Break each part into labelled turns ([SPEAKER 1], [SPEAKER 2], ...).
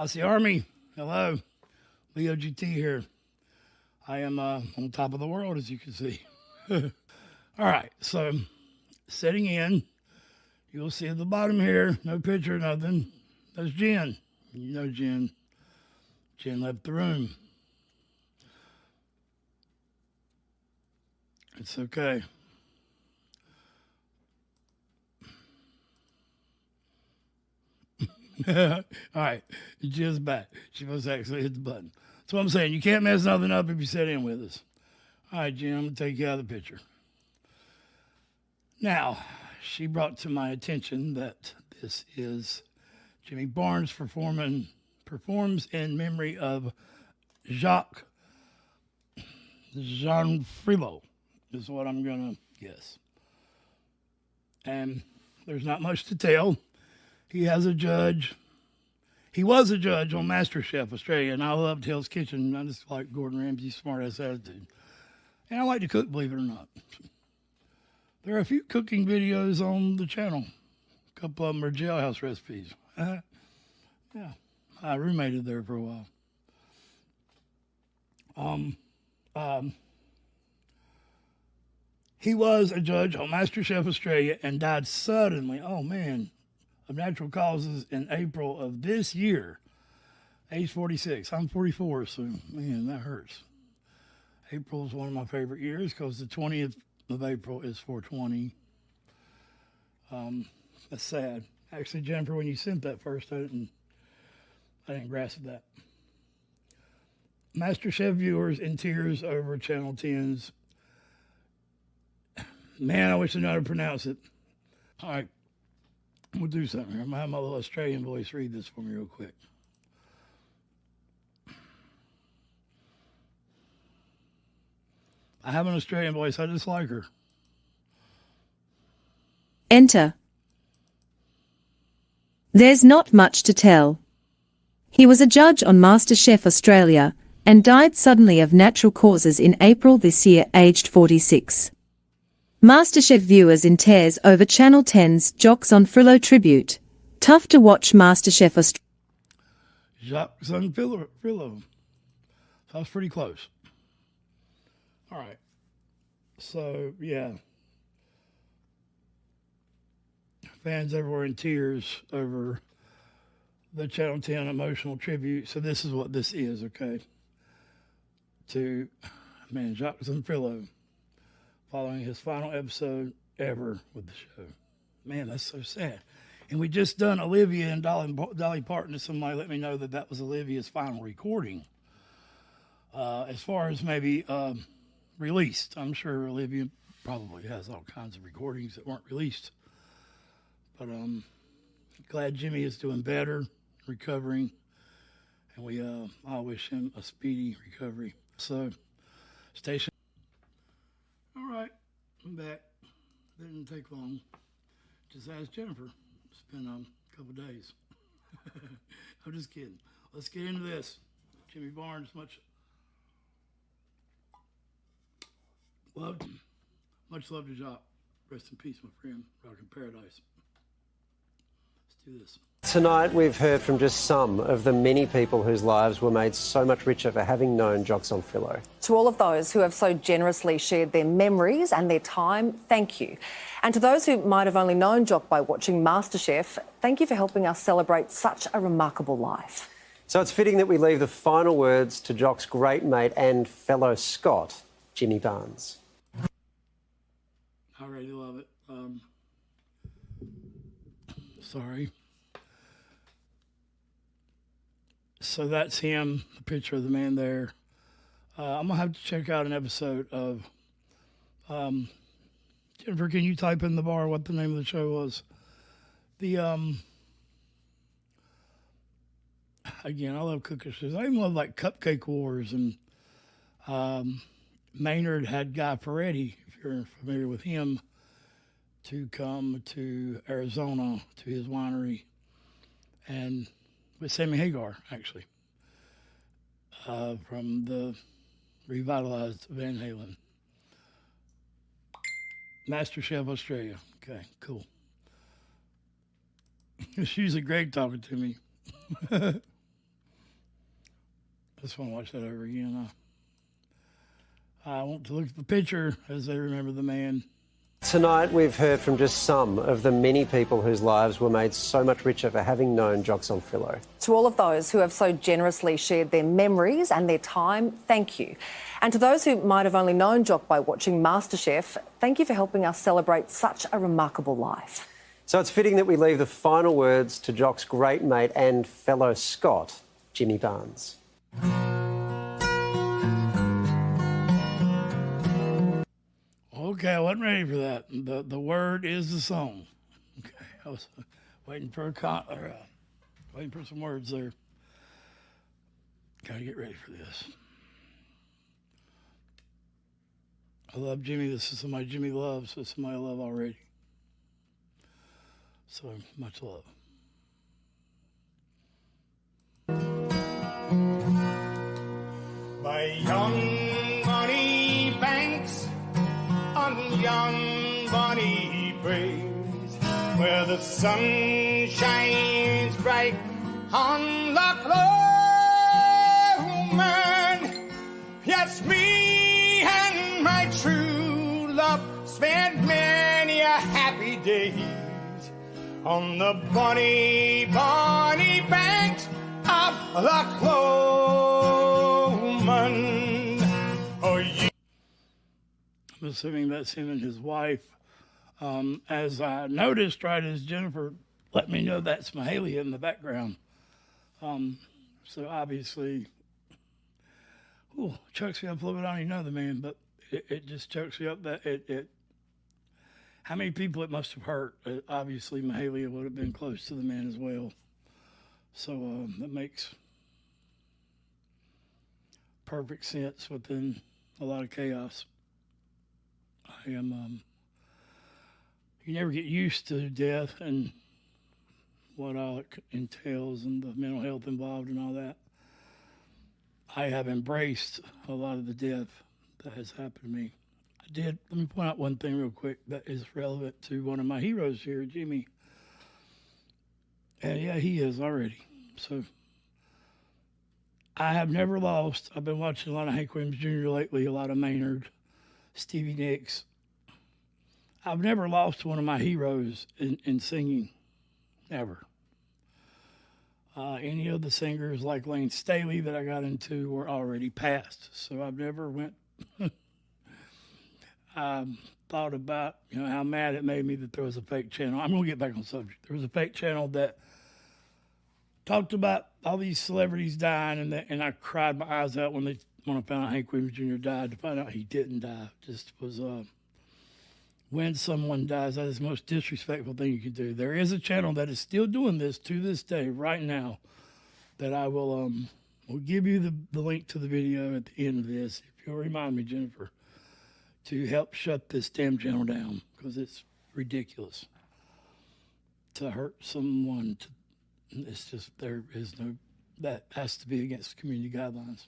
[SPEAKER 1] Aussie Army, hello. Leo GT here. I am on top of the world, as you can see. All right, so setting in. You'll see at the bottom here, no picture, nothing. That's Jen. You know Jen. Jen left the room. It's okay. All right, Jen's back. She must actually hit the button. That's what I'm saying. You can't mess nothing up if you sit in with us. All right, Jen, I'm going to take you out of the picture. Now, she brought to my attention that this is Jimmy Barnes performs in memory of Jock Zonfrillo, is what I'm going to guess. And there's not much to tell. He was a judge on MasterChef Australia, and I loved Hell's Kitchen. I just like Gordon Ramsay's smart-ass attitude. And I like to cook, believe it or not. There are a few cooking videos on the channel. A couple of them are jailhouse recipes. Yeah, I roommated there for a while. He was a judge on MasterChef Australia and died suddenly, of natural causes in April of this year, age 46. I'm 44, so, man, that hurts. April is one of my favorite years because the 20th of April is 420. That's sad. Actually, Jennifer, when you sent that first, I didn't grasp that. MasterChef viewers in tears over Channel 10's. Man, I wish I knew how to pronounce it. All right, we'll do something here. I'm going to have my little Australian voice read this for me real quick. I have an Australian voice. I just like her.
[SPEAKER 2] Enter. There's not much to tell. He was a judge on MasterChef Australia and died suddenly of natural causes in April this year, aged 46. MasterChef viewers in tears over Channel 10's Jock Zonfrillo tribute. Tough to watch MasterChef Australia.
[SPEAKER 1] Jock Zonfrillo. So I was pretty close. All right. So, yeah. Fans everywhere in tears over the Channel 10 emotional tribute. So this is what this is, okay? To, Jock Zonfrillo, following his final episode ever with the show. Man, that's so sad. And we just done Olivia and Dolly Parton, and somebody let me know that was Olivia's final recording. As far as maybe released, I'm sure Olivia probably has all kinds of recordings that weren't released. But glad Jimmy is doing better, recovering, and I wish him a speedy recovery. So, station. All right, I'm back. Didn't take long. Just ask Jennifer. It's been a couple days. I'm just kidding. Let's get into this. Jimmy Barnes, much love to Jock. Rest in peace, my friend. Rock in paradise. Let's do this.
[SPEAKER 3] Tonight we've heard from just some of the many people whose lives were made so much richer for having known Jock Zonfrillo.
[SPEAKER 4] To all of those who have so generously shared their memories and their time, thank you. And to those who might have only known Jock by watching MasterChef, thank you for helping us celebrate such a remarkable life.
[SPEAKER 3] So it's fitting that we leave the final words to Jock's great mate and fellow Scot, Jimmy Barnes.
[SPEAKER 1] I really love it. Sorry. So that's him, the picture of the man there. I'm going to have to check out an episode of... Jennifer, can you type in the bar what the name of the show was? Again, I love cooking shows. I even love like Cupcake Wars, and Maynard had Guy Peretti, if you're familiar with him, to come to Arizona to his winery, and with Sammy Hagar, actually, from the revitalized Van Halen. MasterChef Australia. Okay, cool. She's a great talking to me. just want to watch that over again. I want to look at the picture as they remember the man.
[SPEAKER 3] Tonight we've heard from just some of the many people whose lives were made so much richer for having known Jock Zonfrillo.
[SPEAKER 4] To all of those who have so generously shared their memories and their time, thank you. And to those who might have only known Jock by watching MasterChef, thank you for helping us celebrate such a remarkable life.
[SPEAKER 3] So it's fitting that we leave the final words to Jock's great mate and fellow Scot, Jimmy Barnes.
[SPEAKER 1] Okay, I wasn't ready for that. The word is the song. Okay, I was waiting for waiting for some words there. Got to get ready for this. I love Jimmy. This is somebody Jimmy loves. This is somebody I love already. So much love.
[SPEAKER 5] By young Bonnie Banks, on young Bonnie Braes, where the sun shines bright on Loch Lomond. Yes, me and my true love spent many a happy day on the bonny banks of Loch Lomond. Oh, you.
[SPEAKER 1] I'm assuming that's him and his wife. As I noticed, right as Jennifer let me know, that's Mahalia in the background. So obviously, chokes me up a little bit. I don't even know the man, but it just chokes me up that how many people it must have hurt. Obviously, Mahalia would have been close to the man as well. So that makes perfect sense within a lot of chaos. I am, you never get used to death and what all it entails and the mental health involved and all that. I have embraced a lot of the death that has happened to me. Let me point out one thing real quick that is relevant to one of my heroes here, Jimmy. And yeah, he is already. So I have never lost. I've been watching a lot of Hank Williams Jr. lately, a lot of Maynard, Stevie Nicks. I've never lost one of my heroes in singing, ever. Any of the singers like Lane Staley that I got into were already passed. So I've never went... thought about, how mad it made me that there was a fake channel. I'm going to get back on subject. There was a fake channel that talked about all these celebrities dying, and I cried my eyes out when I found out Hank Williams Jr. died. To find out he didn't die just was, when someone dies, that is the most disrespectful thing you can do. There is a channel that is still doing this to this day, right now, that I will give you the link to the video at the end of this. If you'll remind me, Jennifer, to help shut this damn channel down, because it's ridiculous to hurt someone. It's just, there is no, that has to be against community guidelines.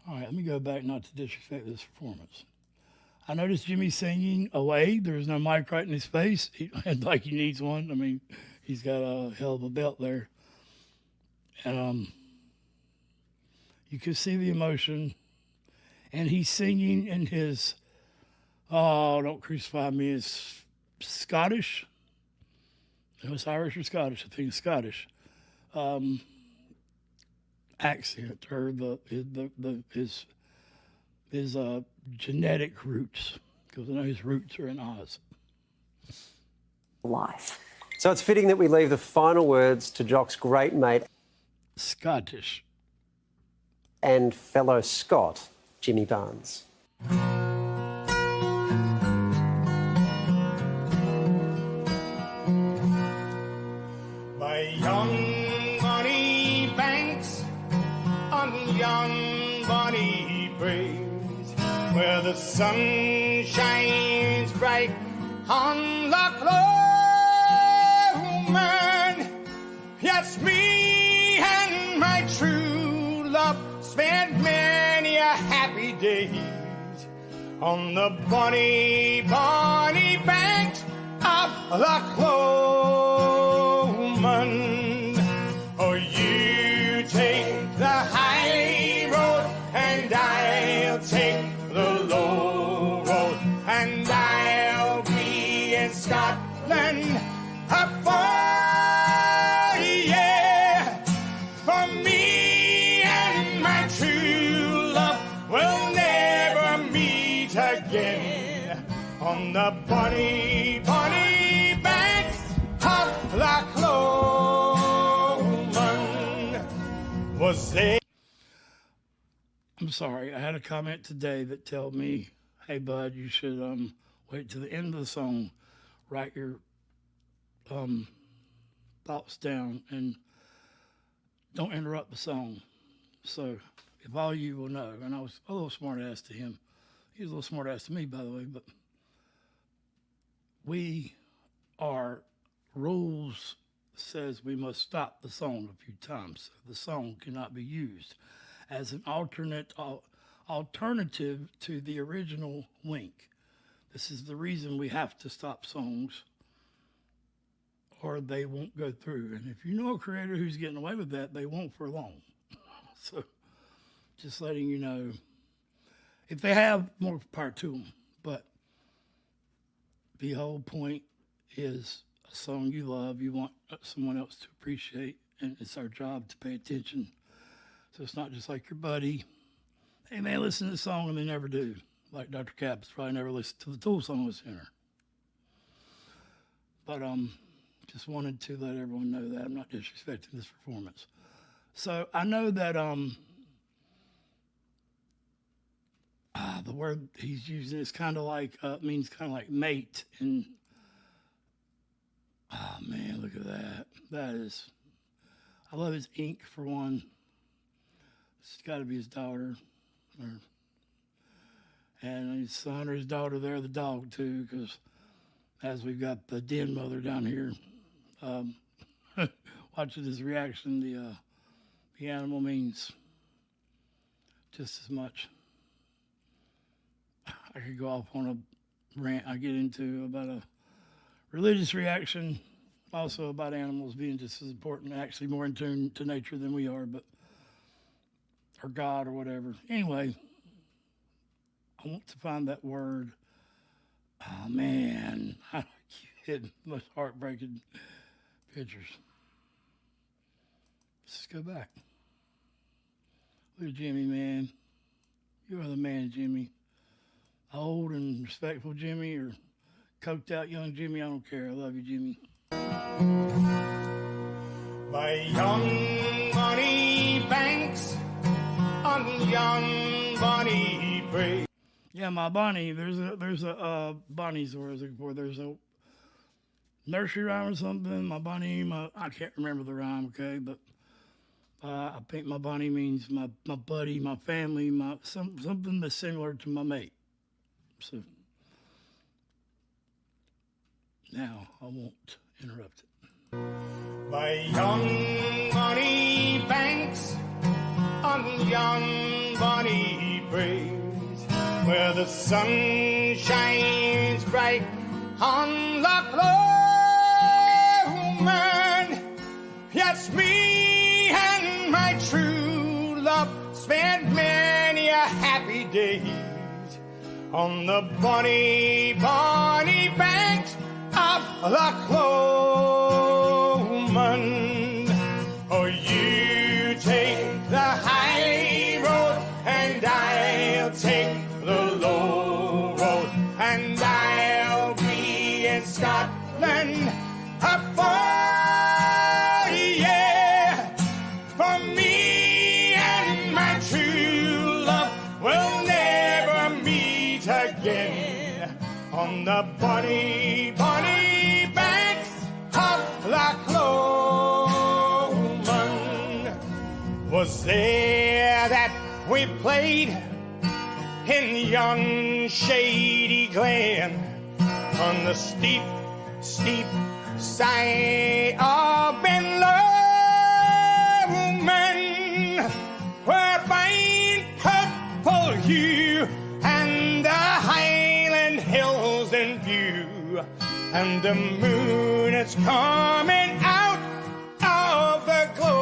[SPEAKER 1] All right, let me go back, not to disrespect this performance. I noticed Jimmy singing away. There's no mic right in his face. Like he needs one. I mean, he's got a hell of a belt there. And you can see the emotion. And he's singing in his, don't crucify me, it's Scottish. It was Irish or Scottish. I think it's Scottish. Accent, or his genetic roots, because I know his roots are in Oz.
[SPEAKER 4] Life.
[SPEAKER 3] So it's fitting that we leave the final words to Jock's great mate,
[SPEAKER 1] Scottish,
[SPEAKER 3] and fellow Scot, Jimmy Barnes.
[SPEAKER 5] By young Bonnie Banks, on young Bonnie Braes, where the sun shines bright on Loch Lomond. Yes, me and my true love spent many a happy days on the bonny banks of Loch Lomond. Oh, you take the high on the bonny, bonny banks of Loch Lomond was there.
[SPEAKER 1] I'm sorry, I had a comment today that told me, hey bud, you should wait to the end of the song, write your thoughts down, and don't interrupt the song. So if all you will know, and I was a little smart ass to him, he was a little smart ass to me, by the way, but rules says we must stop the song a few times. So the song cannot be used as an alternative to the original wink. This is the reason we have to stop songs, or they won't go through. And if you know a creator who's getting away with that, they won't for long. So just letting you know, if they have, more power to them. But the whole point is a song you love, you want someone else to appreciate, and it's our job to pay attention. So it's not just like your buddy, hey man, listen to this song, and they never do. Like Dr. Capps probably never listened to the Tool song with Sinner. But just wanted to let everyone know that I'm not disrespecting this performance. So I know that the word he's using is kind of like means kind of like mate, and oh man, look at that. That is, I love his ink for one. It's got to be his daughter, and his son or his daughter there, the dog too, because as we've got the den mother down here, watching his reaction, the animal means just as much. I could go off on a rant I get into about a religious reaction, also about animals being just as important, actually more in tune to nature than we are, but or God or whatever. Anyway, I want to find that word. Oh man, I keep hitting the most heartbreaking pictures. Let's just go back. Look at Jimmy, man. You are the man, Jimmy. Old and respectful Jimmy, or coked out young Jimmy, I don't care. I love you, Jimmy.
[SPEAKER 5] By young bonny banks on young bonny brae.
[SPEAKER 1] Yeah, my Bonnie. There's a Bonnie's word I was looking for. There's a nursery rhyme or something. My Bonnie, I can't remember the rhyme. Okay, but I think my Bonnie means my buddy, my family, something that's similar to my mate. So now I won't interrupt it.
[SPEAKER 5] By young bonny banks on young bonny braes, where the sun shines bright on Loch Lomond. Yes, me and my true love spent many a happy day on the bonny, bonny banks of Loch Lomond. Oh, you take the high road, and I'll take the low road, and I'll be in Scotland for me and my true love will never meet again on the bonny, bonny banks of Loch Lomond. Was there that we played in yon shady glen on the steep, steep side of Ben Lomond, where fine purple hue and the Highland hills in view, and the moon is coming out of the gloaming.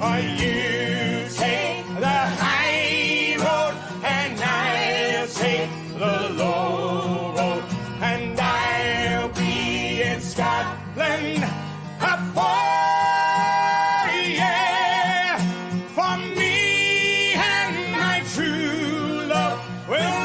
[SPEAKER 5] Oh, you take the high road, and I'll take the low road, and I'll be in Scotland for me and my true love will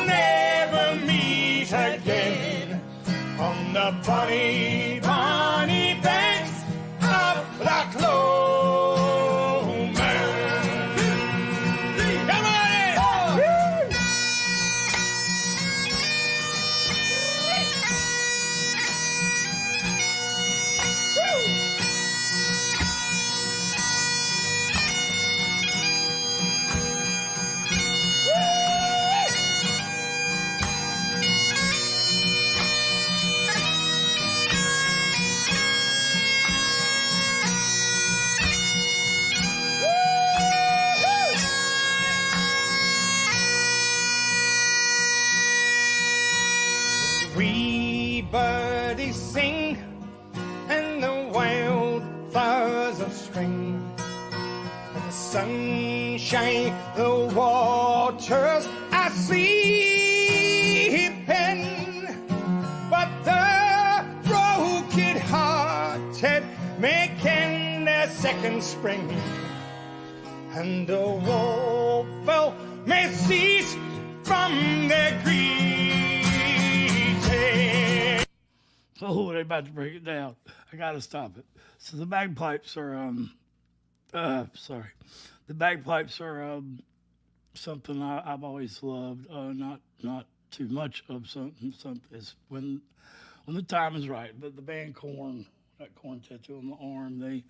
[SPEAKER 5] spring. The sunshine, the waters are sleeping, but the broken-hearted making their second spring, and the woeful may cease from their greeting.
[SPEAKER 1] Oh, they're about to break it down. I gotta stop it. So the bagpipes are the bagpipes are something I've always loved. Not too much of something. It's when the time is right. But the band Korn, that Korn tattoo on the arm, they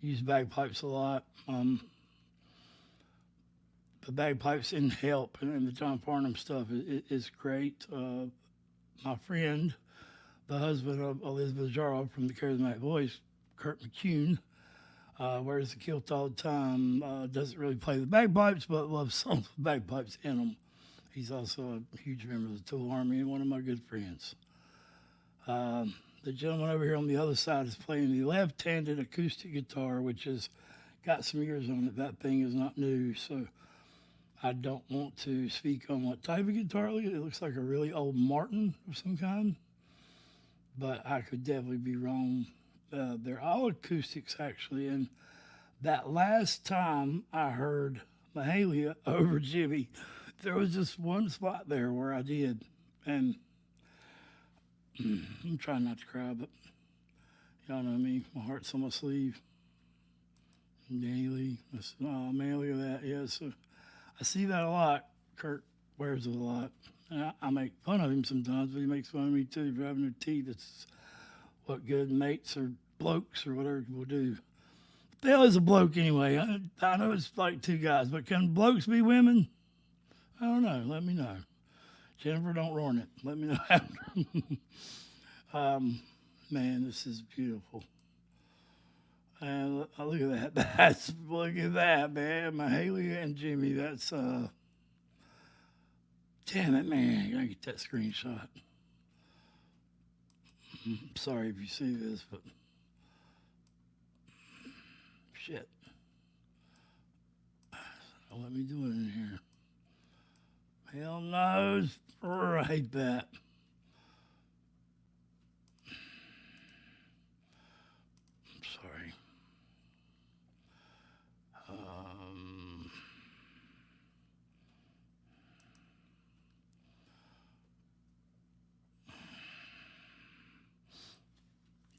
[SPEAKER 1] use bagpipes a lot. The bagpipes in Help and the John Farnham stuff is great. My friend, the husband of Elizabeth Jarrell from the Charismatic Voice, Kurt McCune, wears the kilt all the time, doesn't really play the bagpipes, but loves some of the bagpipes in them. He's also a huge member of the Tool Army and one of my good friends. The gentleman over here on the other side is playing the left-handed acoustic guitar, which has got some years on it. That thing is not new, so I don't want to speak on what type of guitar it is. It looks like a really old Martin of some kind, but I could definitely be wrong. They're all acoustics, actually, and that last time I heard Mahalia over Jimmy, there was just one spot there where I did, and I'm trying not to cry, but y'all know me, my heart's on my sleeve. Danny Lee, oh man, look at that, yeah, so I see that a lot. Kurt wears it a lot. And I make fun of him sometimes, but he makes fun of me too for having no teeth. It's what good mates or blokes or whatever will do. What the hell is a bloke anyway? I know it's like two guys, but can blokes be women? I don't know. Let me know. Jennifer, don't ruin it. Let me know after. Man, this is beautiful. And look at that. Look at that, man. Mahalia and Jimmy. That's, damn it, man. I gotta get that screenshot. I'm sorry if you see this, but shit. Don't let me do it in here. Hell knows. I hate that. I'm sorry.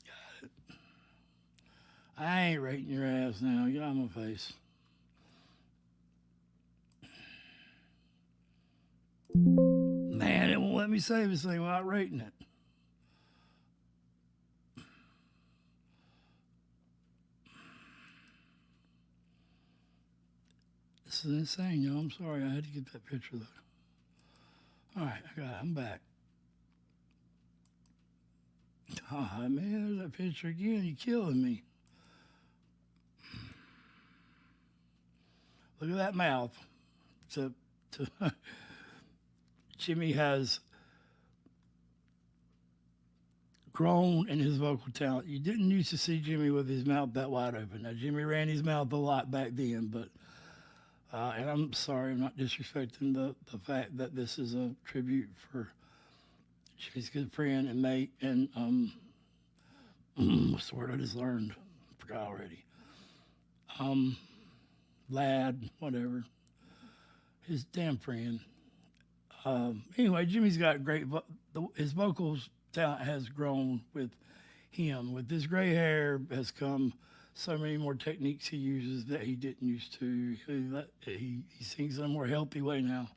[SPEAKER 1] Got it. I ain't rating your ass now. Get out of my face. Man, it won't let me save this thing without rating it. This is insane, y'all. I'm sorry. I had to get that picture, though. All right, I got it. I'm back. Oh, man, there's that picture again. You're killing me. Look at that mouth. Jimmy has grown in his vocal talent. You didn't used to see Jimmy with his mouth that wide open. Now, Jimmy ran his mouth a lot back then, but, and I'm sorry, I'm not disrespecting the fact that this is a tribute for Jimmy's good friend and mate, and, what's the word I just learned? I forgot already. Lad, whatever. His damn friend. Anyway, Jimmy's got great, his vocals talent has grown with him. With his gray hair has come so many more techniques he uses that he didn't used to. He sings in a more healthy way now,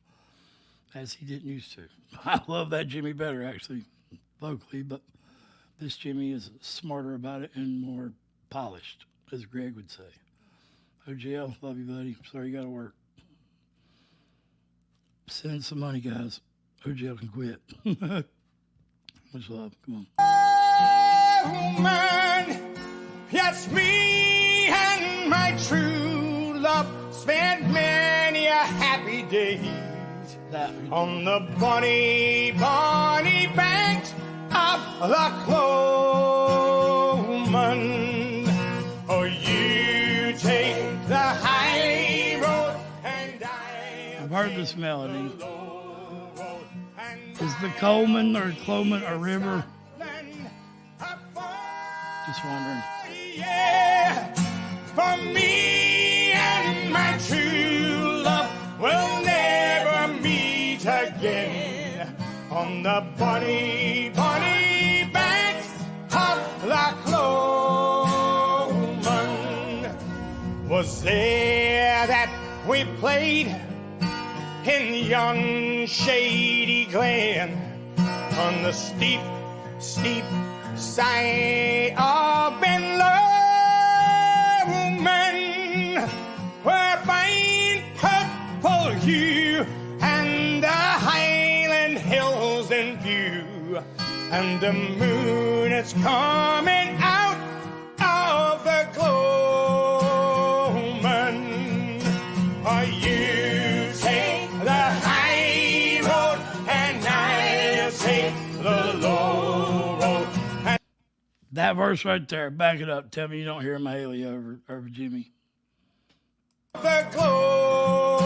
[SPEAKER 1] as he didn't used to. I love that Jimmy better, actually, vocally, but this Jimmy is smarter about it and more polished, as Greg would say. OGL, love you, buddy. Sorry you got to work. Send in some money, guys. OGL can quit. Much love. Come on.
[SPEAKER 5] Man, yes, me and my true love spent many a happy day on the bonny, bonny banks of Loch Lomond. Oh, you
[SPEAKER 1] heard this melody. Is the Coleman or Cloman a river? Just wondering.
[SPEAKER 5] Yeah, for me and my true love will never meet again on the bonny, bonny banks of Loch Lomond. Was there that we played in yon shady glen on the steep, steep side of Ben Lomond, where fine purple hue and the highland hills in view, and the moon is coming out of the gloaming. Are you take the high road and I'll take the low road?
[SPEAKER 1] That verse right there, back it up. Tell me you don't hear Mahaley over Jimmy.
[SPEAKER 5] The gloaming.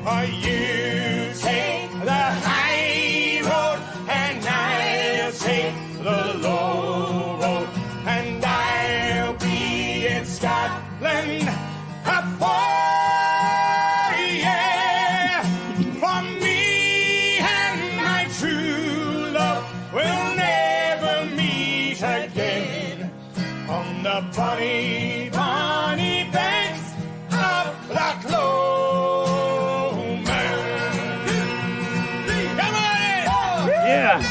[SPEAKER 5] Are you take the high road and I'll take the low road, and I'll be in Scotland for me and my true love will never meet again on the bonny, bonny banks of Loch Lomond. Come on!
[SPEAKER 1] Yeah.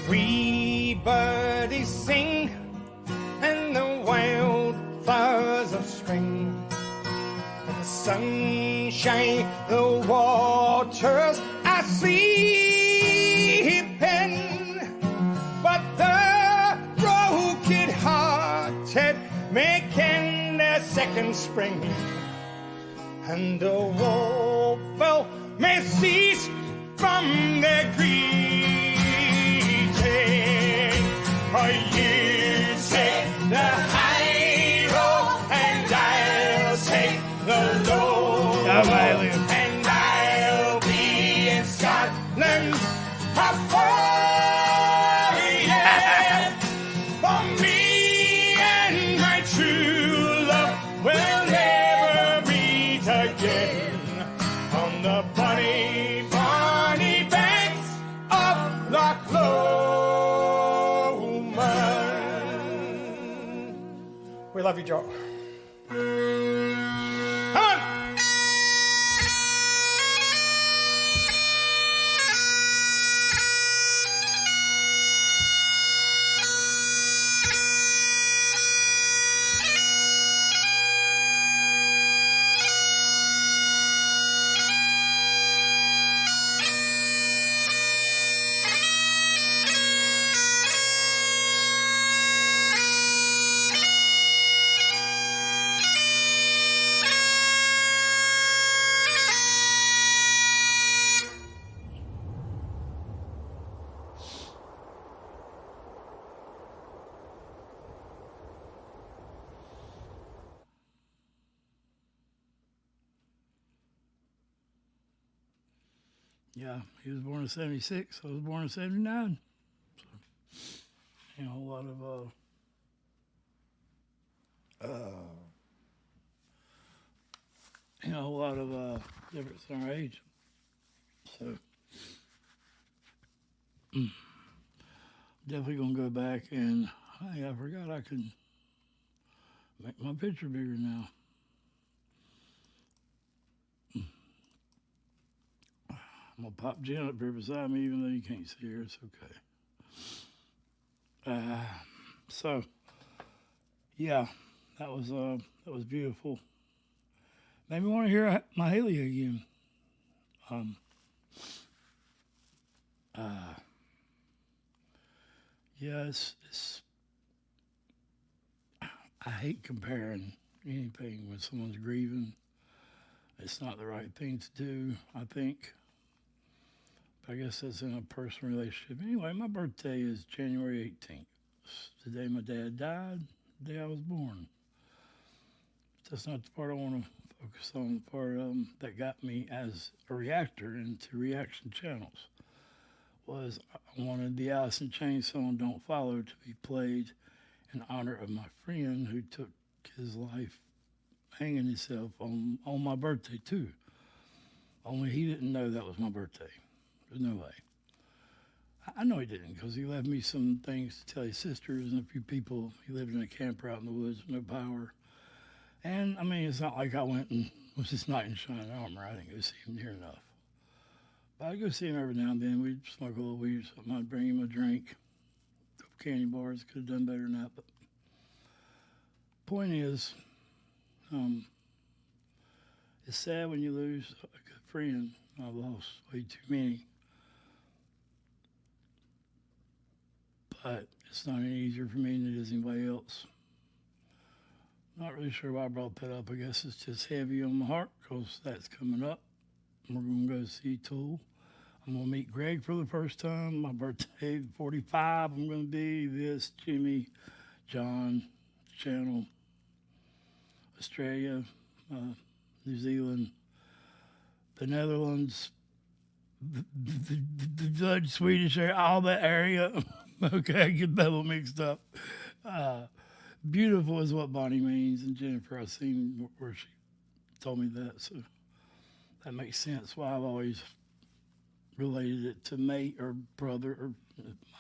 [SPEAKER 5] Wee birdies sing and the wildflowers of spring, and the sunshine, the waters are sleeping, but the broken-hearted making their second spring, and the woeful may cease from their grief. For you take the high road and I'll take the low road, and I'll be in Scotland for me and my true love will never meet again on the bonny, bonny banks of Loch Lomond. We love you, Jock. Come on!
[SPEAKER 1] Yeah, he was born in 76. I was born in 79. So, ain't a whole lot of difference in our age. So definitely gonna go back and hey, I forgot I could make my picture bigger now. I'm gonna pop Jen up here beside me, even though you can't see her. It's okay. So, yeah, that was That was beautiful. Made me want to hear my Haley again. Yeah, it's I hate comparing anything when someone's grieving. It's not the right thing to do, I think. But I guess that's in a personal relationship. Anyway, my birthday is January 18th. It's the day my dad died, the day I was born. That's not the part I want to focus on. The part that got me as a reactor into reaction channels was I wanted the Alice in Chains song "Don't Follow" to be played in honor of my friend who took his life hanging himself on my birthday too. Only he didn't know that was my birthday. There's no way. I know he didn't, because he left me some things to tell his sisters and a few people. He lived in a camper out in the woods with no power. And, I mean, it's not like I went and was this knight in shining armor. I didn't go see him near enough. But I'd go see him every now and then. We'd smoke a little weed or something. I'd bring him a drink. A couple candy bars. Could have done better than that. But point is, it's sad when you lose a good friend. I've lost way too many. But it's not any easier for me than it is anybody else. Not really sure why I brought that up. I guess it's just heavy on my heart because that's coming up. We're going to go see Tool. I'm going to meet Greg for the first time. My birthday, 45. I'm going to be this, Jimmy, John, Channel, Australia, New Zealand, the Netherlands, the Dutch, Swedish area, all that area. Okay, I get that all mixed up. Beautiful is what Bonnie means, and Jennifer, I've seen where she told me that, so that makes sense why I've always related it to mate or brother or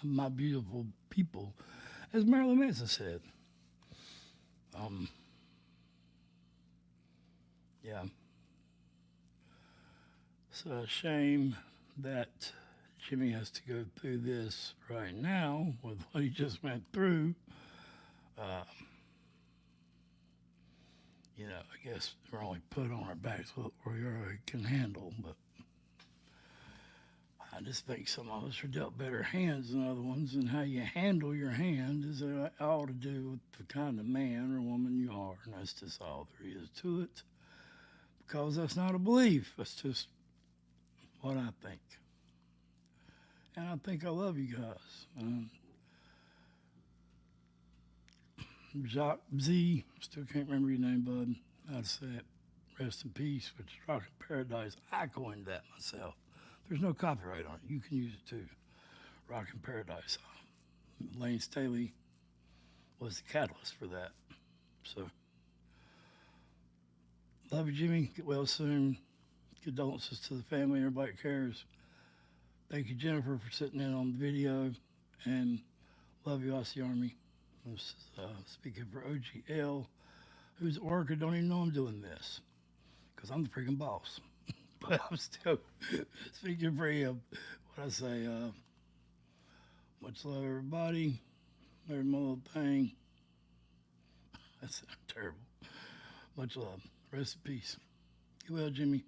[SPEAKER 1] my beautiful people, as Marilyn Manson said. Yeah. It's a shame that Jimmy has to go through this right now with what he just went through. You know, I guess we're only put on our backs what we can handle, but I just think some of us are dealt better hands than other ones, and how you handle your hand is all to do with the kind of man or woman you are, and that's just all there is to it, because that's not a belief, that's just what I think. And I think I love you guys. Jock Z, still can't remember your name, bud. How to say it. Rest in peace, which is Rock in Paradise. I coined that myself. There's no copyright on it. You can use it too. Rock in Paradise. Lane Staley was the catalyst for that. So, love you, Jimmy. Get well soon. Condolences to the family and everybody that cares. Thank you, Jennifer, for sitting in on the video. And love you, Aussie Army. This is speaking for OGL, who's at work and don't even know I'm doing this, because I'm the freaking boss. But I'm still speaking for him. What I say, much love, everybody. There's my little thing. That's terrible. Much love. Rest in peace. Get well, Jimmy.